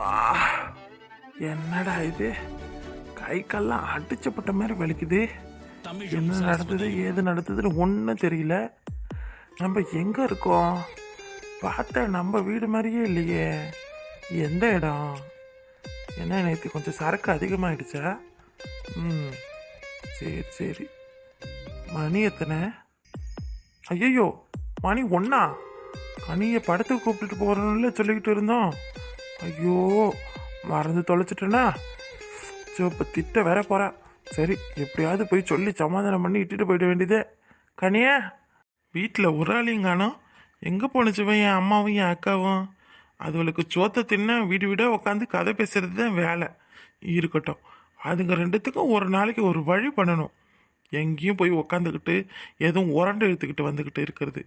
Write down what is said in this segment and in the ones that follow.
ஆ, என்னடா இது, கை கால்லாம் அடிச்சப்பட்ட மாதிரி வலிக்குது. என்ன நடந்தது ஏது நடந்ததுன்னு ஒன்றும் தெரியல. நம்ம எங்க இருக்கோம்? பார்த்தா நம்ம வீடு மாதிரியே இல்லையே. எந்த இடம்? என்ன நேற்று கொஞ்சம் சரக்கு அதிகமாகிடுச்சா? ம், சரி சரி. மணி எத்தனை? ஐயோ, மணி ஒன்றா? கனியை படத்துக்கு கூப்பிட்டுட்டு போகிறோம்ல சொல்லிக்கிட்டு இருந்தோம். ஐயோ, மறந்து தொலைச்சிட்டேனா? சோ, இப்போ திட்ட வேற போகிறேன். சரி, எப்படியாவது போய் சொல்லி சமாதானம் பண்ணி இட்டுட்டு போயிட வேண்டியதே. கனியா, வீட்டில் ஒரு ஆளையும் காணோம். எங்கே போணுச்சுவன் என் அம்மாவும் என் அக்காவும்? அதுகளுக்கு சோத்தை தின்ன வீடு வீடாக உட்காந்து கதை பேசுறது தான் வேலை. இருக்கட்டும், அதுங்க ரெண்டுத்துக்கும் ஒரு நாளைக்கு ஒரு வழி பண்ணணும். எங்கேயும் போய் உக்காந்துக்கிட்டு எதுவும் உரண்டு எடுத்துக்கிட்டு வந்துக்கிட்டு இருக்கிறது.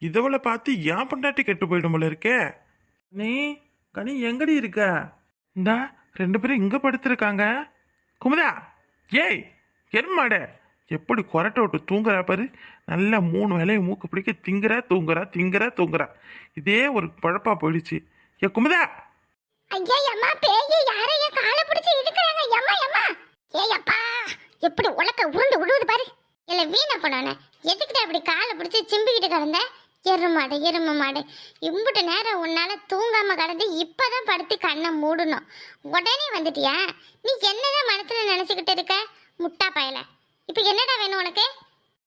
இதவளை பார்த்து ஏன் பொண்டாட்டி கெட்டு போயிடும் போல இருக்கே. நீ கனி எங்கடி இருக்க? இந்தா ரெண்டு பேரும் இங்கே படுத்துருக்காங்க. குமுதா, ஏய் எருமாட, எப்படி கொரட்டை விட்டு தூங்குறா பாரு. நல்லா 3 வேலையை மூக்கு பிடிக்க திங்குறா தூங்குறா திங்குறா தூங்குறா. இதே ஒரு பழப்பா போயிடுச்சு. ஏ குமுதா! ஐயா அம்மா, பேய் யாரைய காலை பிடிச்சு இழுக்கறாங்க. அம்மா அம்மா, ஏய் அப்பா, எப்படி உலக்க உருண்டு விடுவது பாரு. இல்ல வீணா பண்ணானே, எதுக்கிட்ட அப்படி காலை பிடிச்சு சிம்பிக்கிட்டு கிடந்த? எருமாடு எரும மாடு, இம்புட்டு நேரம் உன்னால தூங்காம கடந்து இப்பதான் படுத்து கண்ணை மூடணும். உடனே வந்துட்டியா? நீ என்னதான் மனசுல நினைச்சுக்கிட்டு இருக்க முட்டா பயல? இப்ப என்னடா வேணும் உனக்கு?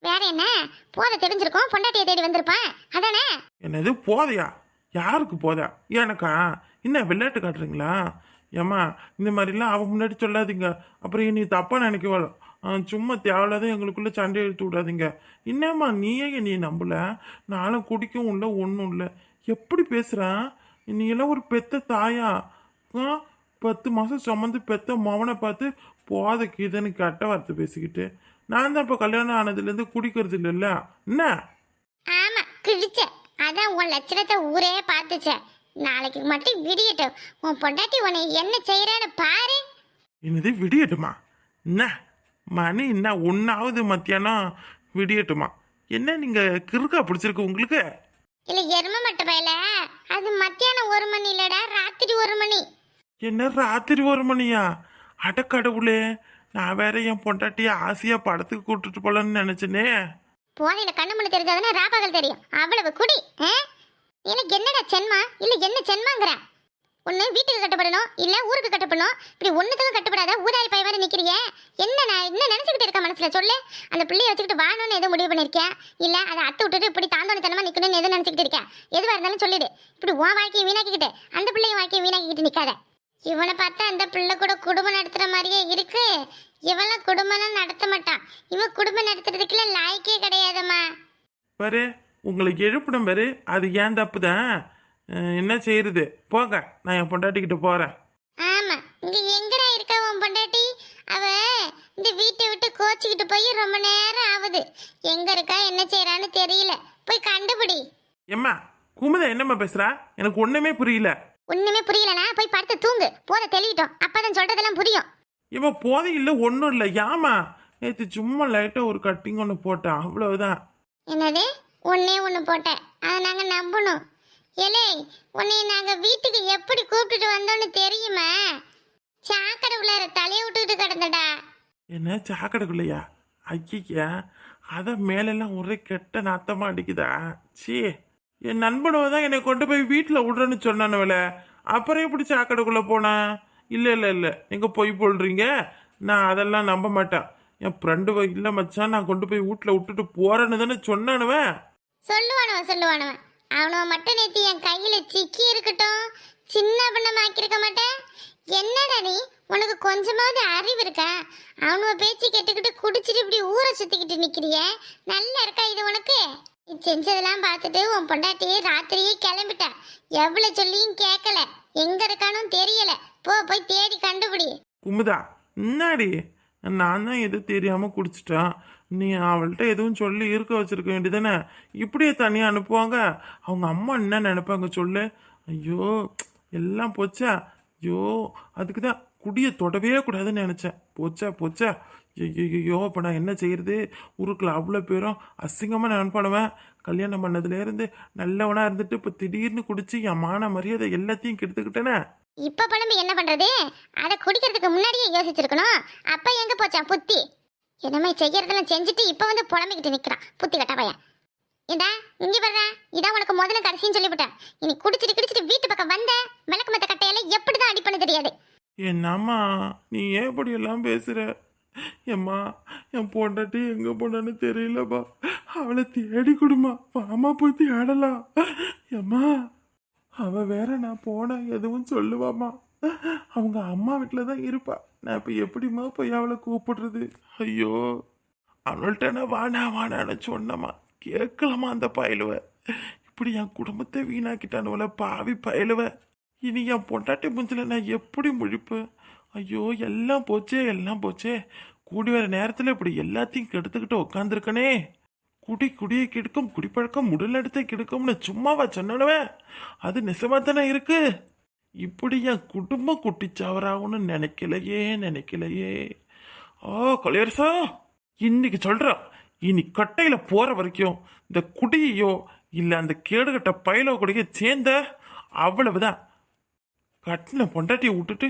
வேற என்ன போத தெரிஞ்சிருக்கோம், பொண்டாட்டியை தேடி வந்திருப்பான் அதானே? என்னது போதையா? யாருக்கு போதா? எனக்கா? என்ன விளையாட்டு காட்டுறீங்களா? ஏம்மா, இந்த மாதிரிலாம் அவன் முன்னாடி சொல்லாதீங்க. அப்புறம் நீ தப்பா நினைக்குவாள். சும்மா தேவையில்லாத எங்களுக்குள்ள சண்டை எடுத்து விடாதீங்க. என்னம்மா நீயே நீ நம்பல? நானும் குடிக்கவும் இல்லை ஒன்றும் இல்லை. எப்படி பேசுகிறான்? நீ எல்லாம் ஒரு பெத்த தாயா? 10 மாதம் சுமந்து பெத்த மவனை பார்த்து போதைக்கு இதுன்னு கெட்ட வார்த்தை பேசிக்கிட்டு. நான் தான் இப்போ கல்யாணம் ஆனதுலேருந்து குடிக்கிறது இல்லைல்ல. என்ன? ஆமா, கிழிச்ச. அதான் உன் லட்சணத்தை ஊரே பார்த்துச்ச. நாளைக்கு மட்டும் விடியட்டும், உன் பொண்டாட்டி உன்னை என்ன செய்யறான்னு பாரு. என்னது விடியட்டுமா? என்ன மணி என்ன 1 மத்தியானம் விடியட்டுமா? என்ன நீங்க கிறுக்கா பிடிச்சிருக்கு உங்களுக்கு? இல்ல எரும மட்ட பயல, அது மத்தியானம் 1 மணி இல்லடா, ராத்திரி 1 மணி. என்ன ராத்திரி 1 மணியா? அடக்கடவுளே, நான் வேற என் பொண்டாட்டிய ஆசையா படத்துக்கு கூட்டிட்டு போலன்னு நினைச்சனே. போதையில கண்ணு மணி தெரிஞ்சாதானே ராப்பகல் தெரியும். அவ்வளவு குடி. எனக்கு என்னடா சென்மா? இல்ல என்ன சென்மாங்கிற? ஒண்ணு வீட்டுக்கு கட்டப்படணும், இல்ல ஊருக்கு கட்டப்படணும். இப்படி ஒண்ணுத்துக்கும் கட்டப்படாத ஊதாரி பைய மாதிரி நிக்கிறிய. என்ன நான் என்ன நினைச்சுக்கிட்டு இருக்க மனசுல சொல்லு? அந்த பிள்ளைய வச்சுக்கிட்டு வாழணும்னு எதுவும் முடிவு பண்ணிருக்கேன்? இல்ல அதை அத்தை விட்டுட்டு இப்படி தாந்தோணித்தனமா நிக்கணும்னு எதுவும் நினைச்சுக்கிட்டு இருக்கேன்? எதுவா இருந்தாலும் சொல்லிடு. இப்படி உன் வாழ்க்கையை வீணாக்கிக்கிட்டு அந்த பிள்ளைய வாழ்க்கையை வீணாக்கிக்கிட்டு நிக்காத. இவனை பார்த்தா அந்த பிள்ளை கூட குடும்பம் நடத்துற மாதிரியே இருக்கு. இவெல்லாம் குடும்பம் நடத்த மாட்டான். இவன் குடும்பம் நடத்துறதுக்குள்ள லாய்க்கே கிடையாதம்மா. பாரு, உங்களுக்கு எழுப்பிடும் பாரு, அது ஏன் தப்பு தான். என்ன செய்யறது? போங்க, நான் என் பொண்டாட்டிக்கிட்ட போறேன். ஆமா, இங்க எங்கடா இருக்கா உன் பொண்டாட்டி? அவ இந்த வீட்டை விட்டு கோச்சிக்கிட்டு போய் ரொம்ப நேரம் ஆகுது. எங்க இருக்கா என்ன செய்யறான்னு தெரியல. போய் கண்டுபிடி. எம்மா, குமுதா என்னம்மா பேசுறா? எனக்கு ஒண்ணுமே புரியல. ஒண்ணுமே புரியலனா போய் படுத்து தூங்கு. போத தெளிவிட்டோம், அப்பதான் சொல்றதெல்லாம் புரியும். இவன் போதை இல்லை ஒன்றும் இல்லை. ஏமா, நேற்று சும்மா லைட்டாக ஒரு கட்டிங் ஒன்று போட்டேன், அவ்வளவுதான். என்னது? ஒண்ணு போட்டேன், அதை நாங்க நம்பணும். ஏலே, உன்னை நாங்க வீட்டுக்கு எப்படி கூப்பிட்டுட்டு வந்தோம்னு தெரியுமா? சாக்கடை உள்ளார தலையை விட்டுக்கிட்டு கிடந்தடா. என்ன சாக்கடைக்குள்ளையா? ஐயா, அதான் மேலெல்லாம் ஒரே கெட்ட நாத்தமா அடிக்குதா? சீ, என் நண்பனவை தான் என்னை கொண்டு போய் வீட்டில் விடுறேன்னு சொன்னானவள. அப்புறம் எப்படி சாக்கடைக்குள்ளே போனேன்? இல்லை இல்லை இல்லை, நீங்கள் பொய் போடுறீங்க. நான் அதெல்லாம் நம்ப மாட்டேன். என் ஃப்ரெண்டு இல்லை மச்சான், நான் கொண்டு போய் வீட்டில் விட்டுட்டு போறேன்னு தானே சொன்னானுவன். சொல்லுவானவன் அவனவ மட்டும் நேத்து என் கையில சிக்கி இருக்கட்டும், சின்ன பண்ணமாக்கிருக்க மாட்டேன். என்னடா நீ, உனக்கு கொஞ்சமாவது அறிவு இருக்கா? அவனுவ பேச்சு கேட்டுக்கிட்டு குடிச்சிட்டு இப்படி ஊரை சுத்திக்கிட்டு நிக்கிறிய? நல்லா இருக்கா இது உனக்கு? நீ செஞ்சதெல்லாம் பார்த்துட்டு உன் பொண்டாட்டியே ராத்திரியே கிளம்பிட்டா. எவ்வளவு சொல்லியும் கேட்கல, எங்க இருக்கானும் தெரியல. போய் தேடி கண்டுபிடி. குமுதா, என்னாடி? நான் தான் எதுவும் தெரியாம குடிச்சிட்டான். நீ அவள்கிட்ட எதுவும் சொல்லி இருக்க வச்சிருக்க வேண்டியதானே? இப்படியே தனியாக அனுப்புவாங்க? அவங்க அம்மா என்ன நினைப்பாங்க சொல்லு? ஐயோ, எல்லாம் போச்சா? ஐயோ, அதுக்கு தான் குடியை தொடவே கூடாதுன்னு நினச்சேன். போச்சா. ஐயோ, இப்போ நான் என்ன செய்யறது? ஊருக்குள்ள அவ்வளோ பேரும் அசிங்கமாக நினைப்பானுவேன். கல்யாணம் பண்ணதுலேருந்து நல்லவனாக இருந்துட்டு இப்போ திடீர்னு குடிச்சு என் மான மரியாதை எல்லாத்தையும் கெடுத்துக்கிட்டேனே. இப்ப புலம்பி என்ன பண்றது? அதை குடிக்கிறதுக்கு முன்னாடியே யோசிச்சிருக்கணும். அப்ப எங்க போச்சான் புத்தி? என்னமே செய்யறதெல்லாம் செஞ்சுட்டு இப்ப வந்து புலம்பிக்கிட்டு நிக்கிறான் புத்தி கட்ட பையன். ஏண்டா இங்க வர்ற, இதான் உனக்கு முதல்ல கடைசின்னு சொல்லிவிட்டேன். இனி குடிச்சிட்டு வீட்டு பக்கம் வந்த விளக்கு மத்த கட்டையால எப்படிதான் அடிப்பண்ணு தெரியாது. என்னம்மா நீ ஏன் இப்படி எல்லாம் பேசுற? ஏம்மா என் பொண்டாட்டி எங்க போனான்னு தெரியலப்பா, அவளை தேடி கொடுமா, பாமா போய் தேடலாம். ஏம்மா அவ வேற நான் போன எதுவும் சொல்லுவாமா, அவங்க அம்மா வீட்டில் தான் இருப்பா. நான் இப்போ எப்படிம்மா போய் அவளை கூப்பிடுறது? ஐயோ அவள்கிட்ட நான் வானான்னு சொன்னம்மா, கேட்கலாமா அந்த பயலுவ? இப்படி என் குடும்பத்தை வீணாக்கிட்டானுவல பாவி பயலுவ. இனி என் பொண்டாட்டி முஞ்சில நான் எப்படி முழிப்பேன்? ஐயோ எல்லாம் போச்சே. கூடி வர நேரத்தில் இப்படி எல்லாத்தையும் கெடுத்துக்கிட்டு உக்காந்துருக்கனே. குடியை கெடுக்கும், குடிப்பழக்கம் உடலெடுத்தை கெடுக்கும்னு சும்மாவா சொன்னவன்? அது நிஜமா தானே இருக்கு. இப்படி என் குடும்பம் குட்டிச்சாவராகும்னு நினைக்கலையே. ஓ கொலையரசா, இன்னைக்கு சொல்றான், இனி கட்டையில போற வரைக்கும் இந்த குடியையோ இல்ல அந்த கேடுகட்ட பயிலோ கூடிய சேர்ந்த அவ்வளவுதான். கட்டின பொண்டாட்டியை விட்டுட்டு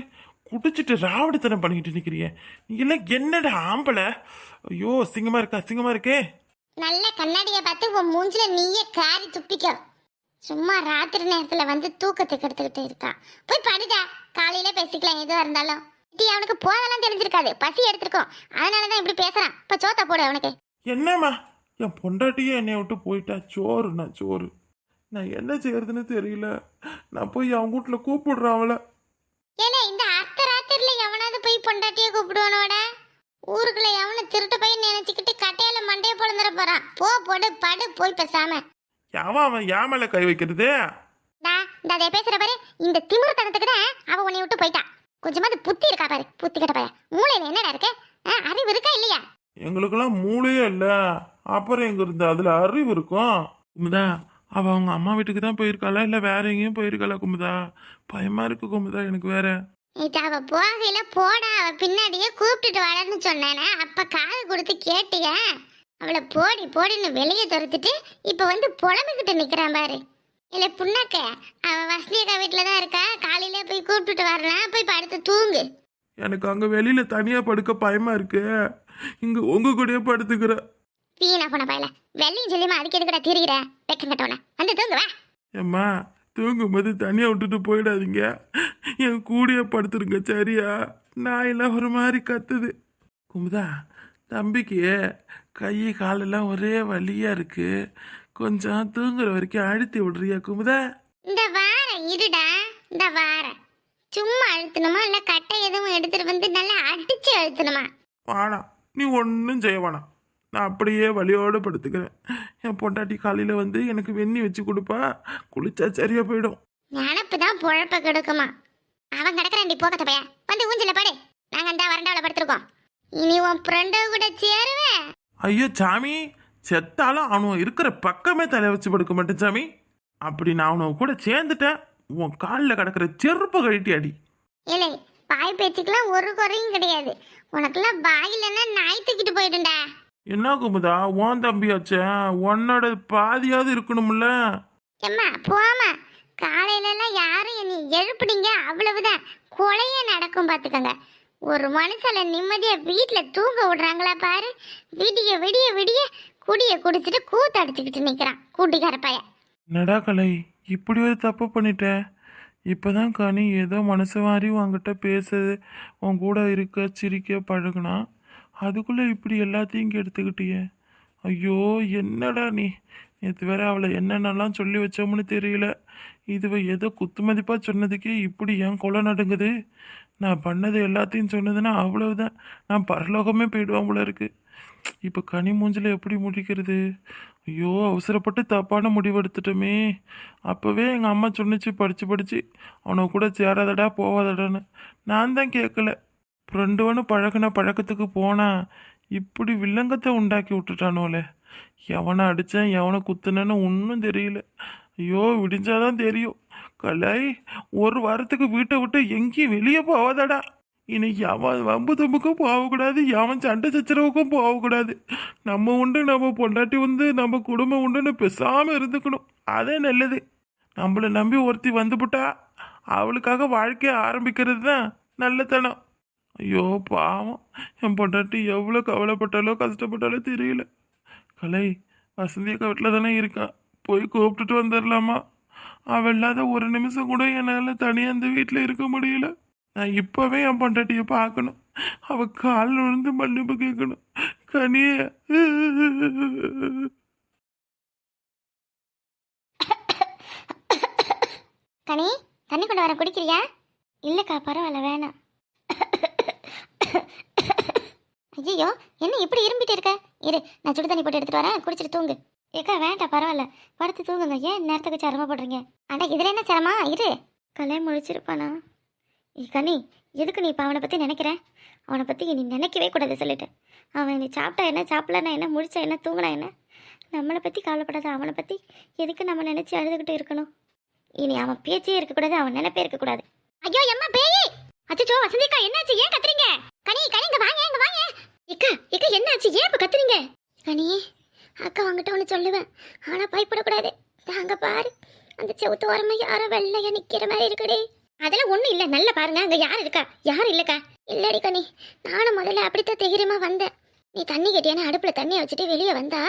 குடிச்சிட்டு ராவடித்தனம் பண்ணிக்கிட்டு நிக்கிறிய நீ எல்லாம் என்னடா ஆம்பளை? ஐயோ அசிங்கமா இருக்கே. நல்ல கண்ணாடியை பார்த்து உன் மூஞ்சில நீயே காரி துப்பிக்கோ. சும்மா ராத்திரி நேரத்துல வந்து தூக்கத்துக்கு எடுத்துக்கிட்டு இருக்கா. போய் படுடா, காலையில பேசிக்கலாம் எதுவா இருந்தாலும். அவனுக்கு போதெல்லாம் தெரிஞ்சிருக்காது, பசி எடுத்திருக்கோம், அதனாலதான் இப்படி பேசுறான். இப்ப சோத்த போடு அவனுக்கு. என்னம்மா என் பொண்டாட்டியே என்னை விட்டு போயிட்டா, சோறு நான் என்ன செய்யறதுன்னு தெரியல. நான் போய் அவங்க வீட்டுல கூப்பிடுறேன் அவளை. ஏன்னா இந்த அர்த்த ராத்திரில எவனாவது போய் பொண்டாட்டிய கூப்பிடுவானோட? ஊருக்குள்ள எவனு திருட்டு போய் நினைச்சுக்கிட்டு கட்டையால மண்டைய பொழந்துட போறான். போடு படு போய் பேசாம. அவன் ஏன் மேல கை வைக்கிறது? அதை பேசுற பாரு, இந்த திமிர்த்தனத்துக்கு தான் அவ உன்னை விட்டு போயிட்டான். கொஞ்சமாவது புத்தி இருக்கா பாரு, புத்தி கட்ட பையன். மூளையில என்னடா இருக்கு? அறிவு இருக்கா இல்லையா? எங்களுக்கெல்லாம் மூளையே இல்ல, அப்புறம் எங்க இருந்து அதுல அறிவு இருக்கும்? குமுதா அவ அவங்க அம்மா வீட்டுக்கு தான் போயிருக்காளா இல்ல வேற எங்கேயும் போயிருக்காளா குமுதா? பயமா இருக்கு குமுதா எனக்கு வேற. அவ போகையில போடா, அவ பின்னாடியே கூப்பிட்டுட்டு வரன்னு சொன்னானே, அப்ப காது கொடுத்து கேட்டிய? அவளை போடின்னு வெளியே துரத்துட்டு இப்ப வந்து புலம்பிக்கிட்டு நிக்கிறான் பாரு. இல்ல புண்ணாக்க, அவ வசதியக்கா வீட்டுலதான் இருக்கா, காலையில போய் கூப்பிட்டுட்டு வரலாம், போய் படுத்து தூங்கு. எனக்கு அங்க வெளியில தனியா படுக்க பயமா இருக்கு, இங்க உங்க கூடயே படுத்துக்கிற. வீணா போன பயல, வெள்ளையும் சொல்லியுமா அதுக்கு எதுக்கடா திரிகிற? வெக்கம் கட்டவன வந்து தூங்கு வா. ஏம்மா தூங்கும்போது தனியா விட்டுட்டு போயிடாதீங்க, என் கூடிய படுத்துருங்க சரியா? நாயெல்லாம் ஒரு மாதிரி கத்துது. குமுதா தம்பிக்கு கை காலெல்லாம் ஒரே வலியா இருக்கு, கொஞ்சம் தூங்குற வரைக்கும் அழுத்தி விடுறியா குமுதா? இந்த வாரம் இருடா, இந்த வாரம் சும்மா அழுத்தணுமா இல்ல கட்டை எதுவும் எடுத்துட்டு வந்து நல்லா அடிச்சு அழுத்தணுமா? வேணாம், நீ ஒன்றும் செய்ய வேணாம், நான் அப்படியே வலியோடு படுத்துக்கிறேன். என் பொண்டாட்டி காலையில் வந்து எனக்கு வெந்நி வச்சு கொடுப்பா, குளிச்சா சரியா போயிடும். நினப்பு தான் பொழப்ப கெடுக்குமா? அவன் கிடக்குறாண்டி போக்கத்த பைய, வந்து ஊஞ்சல படு, நாங்கள் அந்த வரண்டாவில் படுத்துருக்கோம். இனி உன் ஃப்ரெண்டோ கூட சேருவேன். ஐயோ சாமி, செத்தாலும் அவனும் இருக்கிற பக்கமே தலை வச்சு படுக்க மாட்டேன் சாமி. அப்படி நான் அவனை கூட சேர்ந்துட்டேன், உன் காலில் கிடக்கிற செருப்பை கழட்டி அடி. இல்லை பாய் பேச்சுக்கெல்லாம் ஒரு குறையும் கிடையாது, உனக்கெல்லாம் வாயிலன்னா நாய் தூக்கிட்டு போயிடும்டா. என்ன குமுதா உன் தம்பியாச்சே, உன்னோட பாதியாவது இருக்கணும்ல. எம்மா போமா, காலையிலலாம் யாரும் என்னை எழுப்புனீங்க அவ்வளவுதான், கொலையே நடக்கும் பார்த்துக்கோங்க. ஒரு மனுஷால நிம்மதியா வீட்டுல தூங்க விடுறாங்களா பாரு? விடிய விடிய விடிய குடிய குடிச்சிட்டு கூத்தடிச்சுக்கிட்டு நிக்கிறான் கூட்டிக்கார பையன். நடா கலை, இப்படி ஒரு தப்பு பண்ணிட்டேன். இப்போதான் கனி ஏதோ மனசு மாதிரி உங்ககிட்ட பேசுது, உன் கூட இருக்க சிரிக்க பழகுனா, அதுக்குள்ளே இப்படி எல்லாத்தையும் கெடுத்துக்கிட்டியே. ஐயோ என்னடா நீ, நேற்று வேற அவளை என்னென்னலாம் சொல்லி வச்சோம்னு தெரியல, இதுவை ஏதோ குத்துமதிப்பாக சொன்னதுக்கே இப்படி ஏன் கொலை நடுங்குது? நான் பண்ணது எல்லாத்தையும் சொன்னதுன்னா அவ்வளவுதான், நான் பரலோகமே போயிடுவான் போல இருக்கு. இப்போ கனி மூஞ்சில் எப்படி முடிக்கிறது? ஐயோ அவசரப்பட்டு தப்பான முடிவெடுத்துட்டோமே. அப்போவே எங்கள் அம்மா சொன்னிச்சு படித்து அவனை கூட சேராதடா போவாதடான்னு, நான் தான் கேட்கல. ஃப்ரெண்டுவனு பழகின பழக்கத்துக்கு போனா இப்படி வில்லங்கத்தை உண்டாக்கி விட்டுட்டானோலே. எவனை அடித்தேன் எவனை குத்துனேன்னு ஒன்றும் தெரியல. ஐயோ விடிஞ்சாதான் தெரியும். கலை ஒரு வாரத்துக்கு வீட்டை விட்டு எங்கேயும் வெளியே போவாதடா. இன்னைக்கு அவன் வம்பு தம்புக்கும் போகக்கூடாது, அவன் சண்டை சச்சரவுக்கும் போகக்கூடாது. நம்ம உண்டு, நம்ம பொண்டாட்டி வந்து நம்ம குடும்பம் உண்டுன்னு பேசாமல் இருந்துக்கணும், அதே நல்லது. நம்மளை நம்பி ஒருத்தி வந்துவிட்டா அவளுக்காக வாழ்க்கையை ஆரம்பிக்கிறது தான் நல்லத்தனம். ஐயோ பாவம், என் பொண்டாட்டி எவ்வளோ கவலைப்பட்டாலோ கஷ்டப்பட்டாலோ தெரியல. கலை வசந்தி அக்கா வீட்டில் தானே இருக்கா, போய் கூப்பிட்டுட்டு வந்துடலாமா? அவள் இல்லாத ஒரு நிமிஷம் கூட என்னால் தனியாக அந்த வீட்டில் இருக்க முடியல. நான் இப்போவே என் பொண்டாட்டியை பார்க்கணும், அவள் கால் விழுந்து மன்னிப்பு கேட்கணும். கனியே கனி, தண்ணி கொண்டு வர குடிக்கிறியா? இல்லைக்கா, பரவாயில்ல, வேணாம். ஐயோ, என்ன இப்படி இரும்பிட்டு இருக்க? இரு, நான் சுடு தண்ணி போட்டு எடுத்துட்டு வரேன், குடிச்சிட்டு தூங்கு. ஏக்கா வேண்டாம், பரவாயில்ல, படுத்து தூங்குங்க. ஏன் நேரத்துக்கு சிரமப்படுறீங்க? அட இதில் என்ன சிரமா? இரு, கல்யாணம் முடிச்சிருப்பானா? கனி, எதுக்கு நீ இப்போ அவனை பற்றி நினைக்கிற? அவனை பற்றி நீ நினைக்கவே கூடாது சொல்லிட்டேன். அவன் நீ சாப்பிட்டா என்ன, சாப்பிடலன்னா என்ன, முடிச்சா என்ன, தூங்கினா என்ன? நம்மளை பற்றி கவலைப்படாத, அவனை பற்றி எதுக்கு நம்ம நினச்சி அழுதுகிட்டு இருக்கணும்? இனி அவன் பேச்சே இருக்கக்கூடாது, அவன் நினைப்பே இருக்கக்கூடாது. ஐயோ அம்மா பேயி! அச்சோ வசந்திக்கா, என்னாச்சு? ஏன் கத்துறீங்க? கனி கனி, இங்க வாங்க, இங்க வாங்க. இக்கா இக்கா, என்னாச்சு? ஏன் இப்ப கத்துறீங்க? கனி, அக்கா வாங்கிட்ட ஒன்று சொல்லுவேன், ஆனா பயப்படக்கூடாது. அங்க பாரு, அந்த செவுத்து ஓரமா யாரோ வெள்ளையா நிக்கிற மாதிரி இருக்குடே. அதெல்லாம் ஒண்ணும் இல்ல, நல்லா பாருங்க, அங்க யார் இருக்கா? யாரும் இல்லக்கா. இல்லடி கனி, நானும் முதல்ல அப்படித்தான் தைரியமா வந்தேன். நீ தண்ணி கேட்டியானே, அடுப்புல தண்ணியை வச்சுட்டு வெளியே வந்தா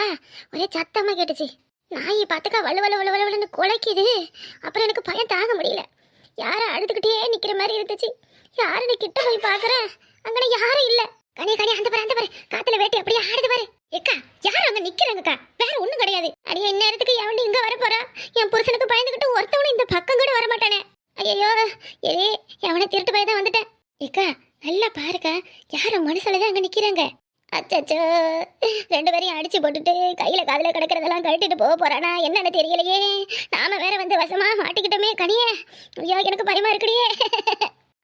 ஒரே சத்தமா கேட்டுச்சு. நாயை பார்த்துக்கா வலு வலு வலு வலுன்னு குலைக்குது. அப்புறம் எனக்கு பயம் தாங்க முடியல. யாரும் அழுதுகிட்டே நிக்கிற மாதிரி இருந்துச்சு. யாரும் நீ கிட்ட போய் பாக்குறேன், அங்கன யாரும் இல்ல. கனி கனி, அந்த பாரு காத்துல வேட்டி அப்படியே ஆடுது பாரு. ஏக்கா யாரும் அங்க நிக்கிறாங்கக்கா, வேற ஒண்ணும் கிடையாது. அடியே, இந்நேரத்துக்கு எவன் இங்க வர போறா? என் புருஷனுக்கு பயந்துகிட்டு ஒருத்தவனும் இந்த பக்கம் கூட வர மாட்டானே. ஐயோ, ஏ எவனை திருட்டு போய் தான் வந்துட்டேன். ஏக்கா நல்லா பாருக்கா, யாரும் மனுஷாலதான் அங்க நிக்கிறாங்க. அச்சோ, ரெண்டு பேரையும் அடிச்சு போட்டுட்டு கையில காதுல கிடக்கிறதெல்லாம் கழட்டிட்டு போக போறானா என்னன்னு தெரியலையே. நாம வேற வந்து வசமா மாட்டிக்கிட்டோமே கனியே. ஐயோ, எனக்கு பயமா இருக்குடியே.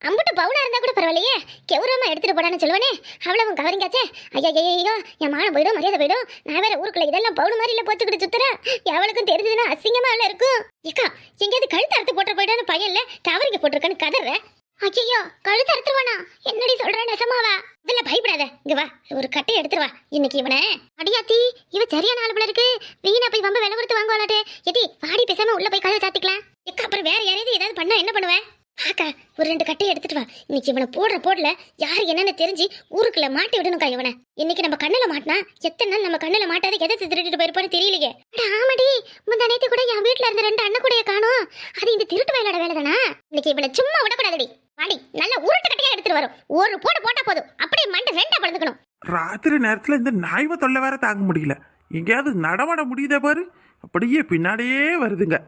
அம்புட்டு பவுனா இருந்தா கூட பரவாயில்லையே, கெவுரமா எடுத்துட்டு போடான்னு சொல்லுவானே, அவ்வளவு கவரிங்காச்சே. ஐயா ஐயோ, என் மானம் போயிடும், மரியாதை போயிடும். நான் வேற ஊருக்குள்ள இதெல்லாம் பவுன் மாதிரி இல்ல போச்சுக்கிட்டு சுத்துறேன். எவளுக்கும் தெரிஞ்சதுன்னா அசிங்கமா இல்ல இருக்கும். ஏக்கா, எங்கேயாவது கழுத்து அறுத்து போட்டு போயிட்டான்னு பையன் இல்ல கவரிங்க போட்டிருக்கான்னு கதற. ஐயோ, கழுத்து அறுத்துருவானா? என்னடி சொல்ற, நெசமாவா? இதெல்லாம் பயப்படாத, இங்க வா, ஒரு கட்டையை எடுத்துருவா. இன்னைக்கு இவனை அடியாத்தி, இவ சரியான ஆளு போல இருக்கு. வீணா போய் வம்ப விலை கொடுத்து வாங்குவாளாட்டே. எடி வாடி, பேசாம உள்ள போய் கதவை சாத்திக்கலாம். எக்கா, அப்புறம் வேற யாரையாவது ஏதாவது பண்ணா என்ன பண்ணுவேன்? ஆக்கா, ஒரு 2 கட்டையை எடுத்துட்டு வா. இன்னைக்கு இவனை போடல யாரு என்னன்னு தெரிஞ்சு ஊருக்குள்ள மாட்டி விடணும்க்கா இவனை. இன்னைக்கு நம்ம கண்ணுல மாட்டினா எத்தனை நாள் நம்ம கண்ணுல மாட்டாத எதை திருட்டு போயிருப்பான்னு தெரியலையே. ஆமாடி, முந்தா நேத்து கூட என் வீட்டுல இருந்த 2 அண்ணன் கூடைய காணோம். அது இந்த திருட்டு வயலோட வேலை தானா? இன்னைக்கு இவனை சும்மா விடக்கூடாதுடி. வாடி, நல்ல உருட்டு கட்டையா எடுத்துட்டு வரும். ஒரு போட்டா போதும், அப்படியே மண்டை 2 படுத்துக்கணும். ராத்திரி நேரத்தில் இந்த நாய்வை தொல்லை வேற தாங்க முடியல. எங்கேயாவது நடமாட முடியுதே பாரு, அப்படியே பின்னாடியே வருதுங்க.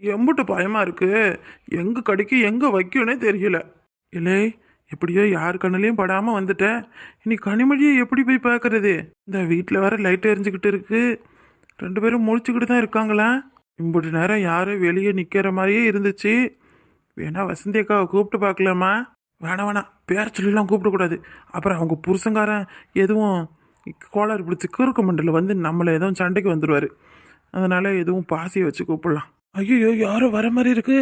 எம்புட்டு பயமா இருக்கு, எங்க கடிக்கு எங்க வைக்கணும்னே தெரியல. இல்லை, எப்படியோ யார் கண்ணுலையும் படாம வந்துட்டேன். இனி கனிமொழியை எப்படி போய் பார்க்கறது? இந்த வீட்டில் வேற லைட் எரிஞ்சுக்கிட்டு இருக்கு, 2 பேரும் முழிச்சுக்கிட்டு தான் இருக்காங்களா? இம்புட்டு நேரம் யாரும் வெளியே நிற்கிற மாதிரியே இருந்துச்சு. வேணா வசந்தி அக்காவை கூப்பிட்டு பார்க்கலாமா? வேணாம், பேர சொல்லிலாம் கூப்பிடக்கூடாது. அப்புறம் அவங்க புருஷங்காரன் எதுவும் கோளாறு பிடிச்சி கிறுக்கு மண்டல வந்து நம்மளை எதுவும் சண்டைக்கு வந்துடுவார். அதனால எதுவும் பாசியை வச்சு கூப்பிடலாம். ஐயோ, யாரும் வர மாதிரி இருக்கு.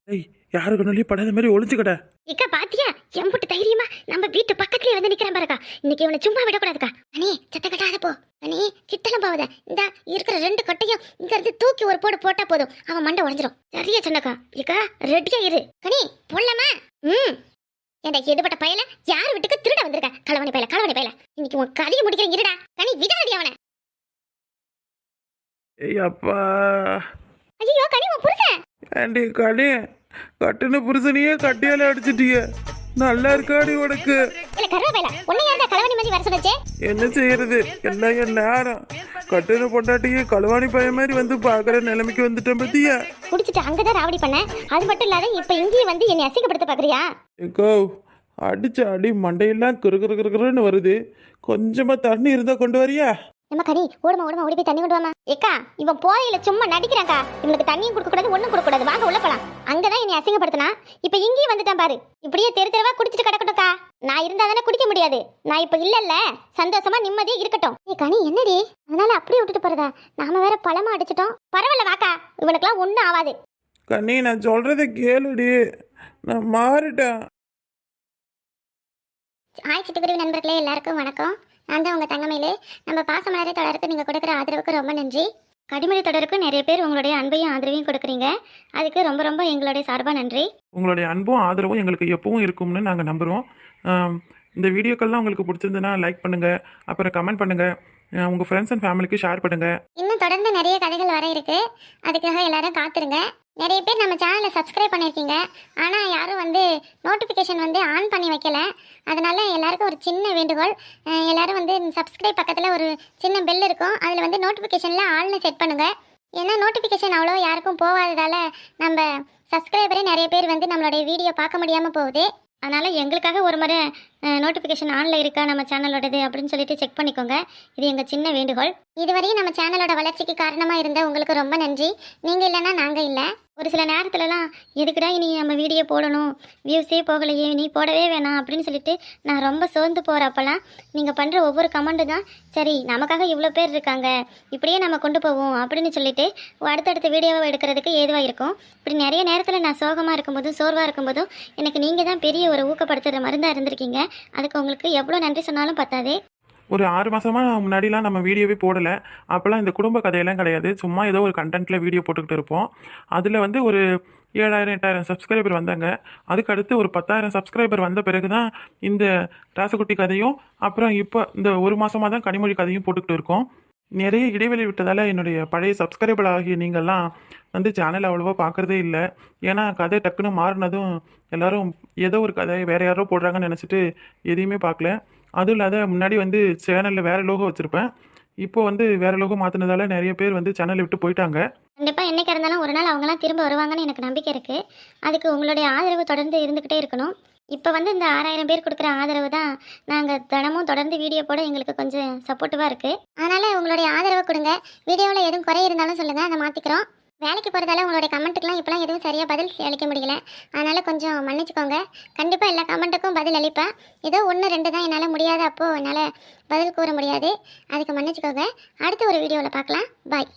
ஐய், யாரு கண்ணுலயும் படாத மாதிரி ஒளிஞ்சுக்கட. இக்கா பாத்தியா, எம்புட்டு தைரியமா நம்ம வீட்டு பக்கத்துலயே வந்து நிக்கிறான் பாருக்கா. இன்னைக்கு இவனை சும்மா விடக்கூடாதுக்கா. அண்ணே, சத்த கட்டாத போ. அண்ணே, கிட்டலாம் போவாத. இந்த இருக்கிற 2 கட்டையும் இங்க இருந்து தூக்கி ஒரு போட்டா போதும், அவன் மண்டை உடைஞ்சிரும். சரியா சொன்னக்கா. இக்கா ரெடியா இரு. கனி போடலாமா? ஏண்டா எடுபட்ட பயல, யார் வீட்டுக்கு திருட வந்திருக்க? களவாணி பயல. இன்னைக்கு உன் கதையை முடிக்கிற. இருடா கனி, விடாதடி அவனை. ஏய் அப்பா, ஐயோ கனி, உன் புருஷன். ஏண்டி கனி, கட்டுன புருஷனையே கட்டியால அடிச்சிட்டிய. நல்லா இருக்காடி உனக்கு? இல்ல கருவேல, உன்னை யாரா களவாணி மாதிரி வர சொன்னச்சே? என்ன செய்யறது, எல்லாம் என் நேரம். கட்டுன பொண்டாட்டியே களவாணி பையன் மாதிரி வந்து பாக்குற நிலைமைக்கு வந்துட்டேன் பத்தியா? குடிச்சிட்டு அங்கதான் ராவடி பண்ண. அது மட்டும் இல்லாத இப்ப இங்கேயும் வந்து என்னை அசிங்கப்படுத்த பாக்குறியா? ஏக்கோ, அடிச்ச அடி மண்டையெல்லாம் கிறுன்னு வருது. கொஞ்சமா தண்ணி இருந்தா கொண்டு வரியா? நம்ம கனி, ஓடுமா ஓடி போய் தண்ணி கொண்டு வாமா. ஏக்கா, இவன் போதையில சும்மா நடிக்கிறாக்கா. இவனுக்கு தண்ணியும் கொடுக்க கூடாது, ஒண்ணும் கொடுக்க கூடாது. வாங்க உள்ள போலாம். அங்கதான் என்னை அசிங்கப்படுத்தினா, இப்ப இங்கேயும் வந்துட்டான் பாரு. இப்படியே தெருவா குடிச்சிட்டு கிடக்கட்டும்க்கா. நான் இருந்தா தானே குடிக்க முடியாது. நான் இப்ப இல்லல்ல, சந்தோஷமா நிம்மதியா இருக்கட்டும். ஏ கனி, என்னடி அதனால அப்படியே விட்டுட்டு போறதா? நாம வேற பழமா அடிச்சிட்டோம். பரவாயில்ல வாக்கா, இவனுக்குலாம் ஒண்ணும் ஆகாது. கண்ணி, நான் சொல்றதை கேளுடி, நான் மாறிட்டேன். சிட்டுக்குருவி நண்பர்களே, எல்லாருக்கும் வணக்கம். நான் தான் உங்க தங்கமயிலே. நம்ம பாசமலரே தொடருக்கு நீங்க கொடுக்குற ஆதரவுக்கு ரொம்ப நன்றி. கடிமொழி தொடருக்கு நிறைய பேர் உங்களுடைய அன்பையும் ஆதரவையும் கொடுக்குறீங்க. அதுக்கு ரொம்ப ரொம்ப எங்களுடைய சார்பாக நன்றி. உங்களுடைய அன்பும் ஆதரவும் எங்களுக்கு எப்பவும் இருக்கும்னு நாங்கள் நம்புகிறோம். இந்த வீடியோக்கள்லாம் உங்களுக்கு பிடிச்சிருந்துன்னா லைக் பண்ணுங்கள், அப்புறம் கமெண்ட் பண்ணுங்கள், உங்கள் ஃப்ரெண்ட்ஸ் அண்ட் ஃபேமிலிக்கு ஷேர் பண்ணுங்கள். இன்னும் தொடர்ந்து நிறைய கதைகள் வர இருக்கு, அதுக்காக எல்லாரும் காத்துருங்க. நிறைய பேர் நம்ம சேனலை சப்ஸ்கிரைப் பண்ணியிருக்கீங்க, ஆனால் யாரும் நோட்டிஃபிகேஷன் ஆன் பண்ணி வைக்கல. அதனால எல்லாருக்கும் ஒரு சின்ன வேண்டுகோள், எல்லாரும் சப்ஸ்கிரைப் பக்கத்தில் ஒரு சின்ன பெல் இருக்கும், அதில் நோட்டிஃபிகேஷனில் ஆல்னு செட் பண்ணுங்கள். ஏன்னா நோட்டிஃபிகேஷன் அவ்வளோ யாருக்கும் போகாததால நம்ம சப்ஸ்கிரைபரே நிறைய பேர் நம்மளுடைய வீடியோ பார்க்க முடியாமல் போகுது. அதனால் எங்களுக்காக ஒரு முறை நோட்டிஃபிகேஷன் ஆனில் இருக்கா நம்ம சேனலோடது அப்படின்னு சொல்லிட்டு செக் பண்ணிக்கோங்க. இது எங்கள் சின்ன வேண்டுகோள். இதுவரையும் நம்ம சேனலோட வளர்ச்சிக்கு காரணமாக இருந்த உங்களுக்கு ரொம்ப நன்றி. நீங்கள் இல்லைன்னா நாங்கள் இல்லை. ஒரு சில நேரத்துலலாம் எதுக்குடா இனி நம்ம வீடியோ போடணும், வியூஸே போகலையே, நீ போடவே வேணாம் அப்படின்னு சொல்லிட்டு நான் ரொம்ப சோர்ந்து போகிறப்பெல்லாம் நீங்கள் பண்ணுற ஒவ்வொரு கமெண்ட்டு தான் சரி நமக்காக இவ்வளோ பேர் இருக்காங்க, இப்படியே நம்ம கொண்டு போவோம் அப்படின்னு சொல்லிட்டு அடுத்தடுத்த வீடியோவை எடுக்கிறதுக்கு ஏதுவாக இருக்கும். இப்படி நிறைய நேரத்தில் நான் சோகமாக இருக்கும்போதும் சோர்வாக இருக்கும்போதும் எனக்கு நீங்கள் தான் பெரிய ஒரு ஊக்கப்படுத்துகிற மருந்தாக இருந்திருக்கீங்க. அதுக்கு உங்களுக்கு எவ்வளோ நன்றி சொன்னாலும் பத்தாதே. ஒரு 6 மாதமாக முன்னாடிலாம் நம்ம வீடியோவே போடலை. அப்போல்லாம் இந்த குடும்ப கதையெல்லாம் கிடையாது. சும்மா ஏதோ ஒரு கண்டென்ட்டில் வீடியோ போட்டுக்கிட்டு இருப்போம். அதில் ஒரு 7,000 8,000 சப்ஸ்கிரைபர் வந்தாங்க. அதுக்கு அடுத்து ஒரு 10,000 சப்ஸ்கிரைபர் வந்த பிறகு தான் இந்த ராசகுட்டி கதையும், அப்புறம் இப்போ இந்த 1 மாதமாக தான் கனிமொழி கதையும் போட்டுக்கிட்டு இருக்கோம். நிறைய இடைவெளி விட்டதால் என்னுடைய பழைய சப்ஸ்கிரைபர் ஆகிய நீங்கள்லாம் சேனல் அவ்வளோவா பார்க்குறதே இல்லை. ஏன்னா கதை டக்குன்னு மாறினதும் எல்லோரும் ஏதோ ஒரு கதை வேறு யாரோ போடுறாங்கன்னு நினச்சிட்டு எதையுமே பார்க்கல. அதுவும் இல்லாத முன்னாடி சேனலில் வேறு லோகோ வச்சுருப்பேன். இப்போ வேறு லோகோ மாற்றினதால நிறைய பேர் சேனலை விட்டு போயிட்டாங்க. கண்டிப்பாக என்னைக்கு இருந்தாலும் ஒரு நாள் அவங்களாம் திரும்ப வருவாங்கன்னு எனக்கு நம்பிக்கை இருக்குது. அதுக்கு உங்களுடைய ஆதரவு தொடர்ந்து இருந்துக்கிட்டே இருக்கணும். இப்போ இந்த 6,000 பேர் கொடுக்குற ஆதரவு தான் நாங்கள் தினமும் தொடர்ந்து வீடியோ போட எங்களுக்கு கொஞ்சம் சப்போர்ட்டிவாக இருக்குது. அதனால் உங்களுடைய ஆதரவு கொடுங்க. வீடியோவில் எதுவும் குறை இருந்தாலும் சொல்லுங்கள், அதை மாற்றிக்கிறோம். வேலைக்கு போகிறதால உங்களுடைய கமெண்ட்டுக்கெலாம் இப்போலாம் எதுவும் சரியாக பதில் அளிக்க முடியல. அதனால் கொஞ்சம் மன்னிச்சுக்கோங்க. கண்டிப்பாக எல்லா கமெண்ட்டுக்கும் பதில் அளிப்பேன். ஏதோ 1 2 தான் என்னால் முடியாத, அப்போது என்னால் பதில் கூற முடியாது. அதுக்கு மன்னிச்சுக்கோங்க. அடுத்த ஒரு வீடியோவில் பார்க்கலாம். பாய்.